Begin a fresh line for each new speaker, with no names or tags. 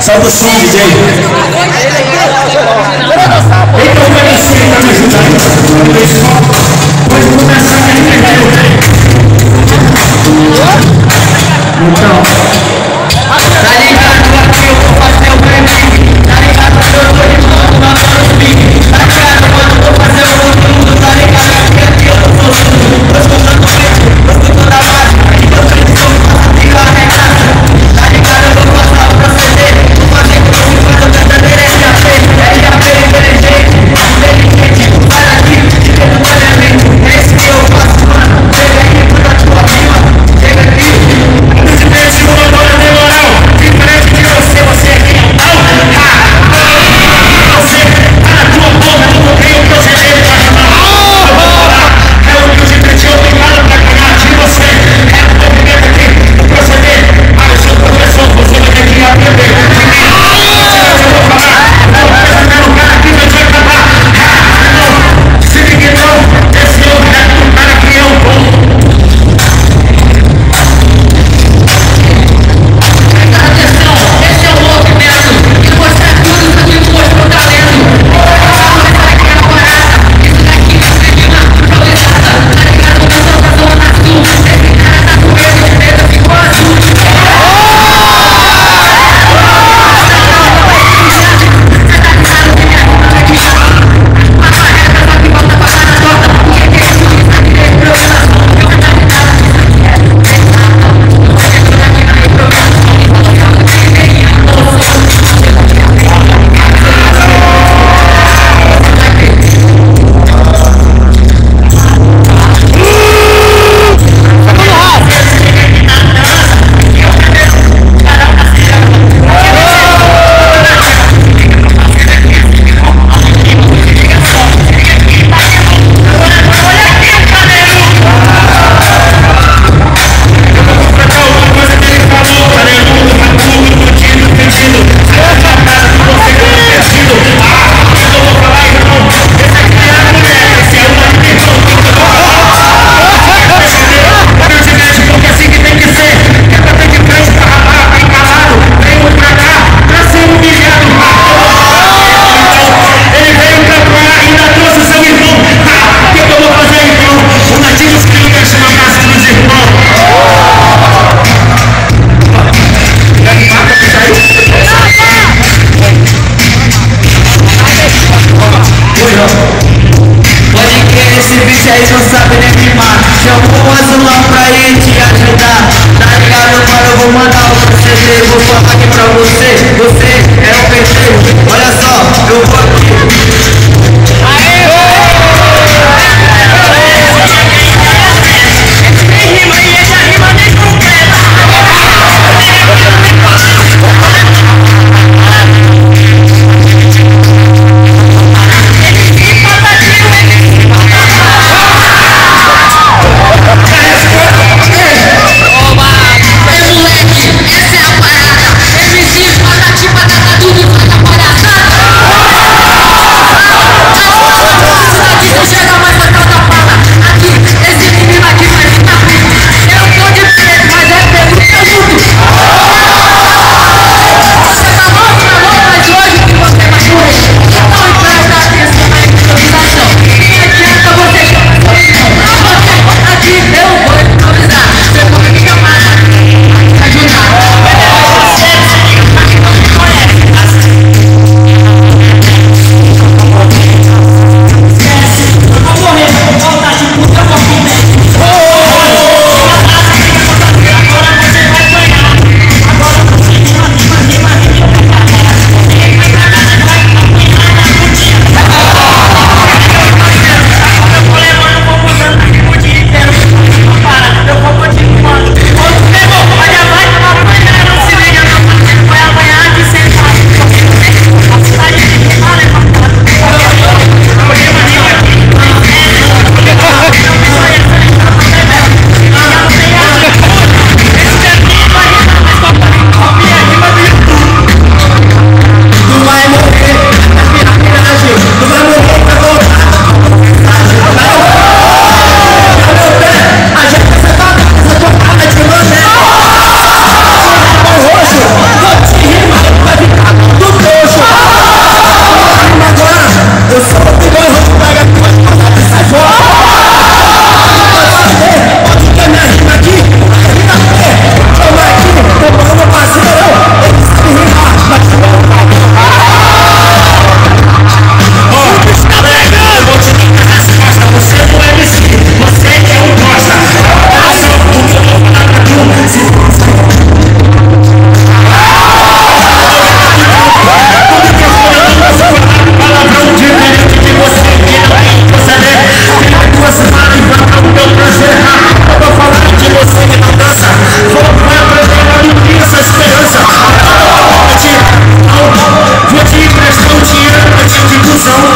Solta o som, DJ. Então vai assim pra me ajudar. Pessoal, pode começar a entender. Então, tá ligado aqui, eu vou fazer o remix. Tá ligado que eu tô rimando na mão do beat. Tá ligado quando eu vou fazer o conteúdo. Tá ligado que aqui eu tô soltando. Eu estou dando beat, eu estou dando a base. Eu preciso fazer a arregaça. Tá ligado, eu vou passar o proceder. Vou fazer com que eu faça o verdadeiro RAP. RAP inteligente, inteligente. Para aqui, fica no treinamento. É isso que eu faço, mano. Chega aqui, manda a tua rima. Chega aqui. Diferente do meu mano, de moral. Diferente de você, você é quem é o tal. Você tá na tua boca, eu não tenho proceder pra chamar. Eu vou falar. É o que eu te pedi, obrigado pra ganhar de você. É o movimento aqui, o proceder. Ah, eu sou professor, você vai ter que aprender. Eu vou falar. É o primeiro cara aqui vai te acabar. Se liga então, esse é o rap do cara que é o bom. Atenção, esse é o movimento que mostra tudo isso aqui, mostra o talento. Essa aqui é a parada, isso daqui vai ser rima improvisada. Tá ligado? Começou da zona sul, esse cara tá com medo de medo, ficou azul. Pode crer, esse bicho aí não sabe nem rimar. Chamou o azulão pra ele te ajudar. Tá ligado, mano? Eu vou mandar o proceder. Vou falar aqui pra você. Você é o perfeito. Olha só, eu vou aqui. Nem rima e essa rima nem completa. MC São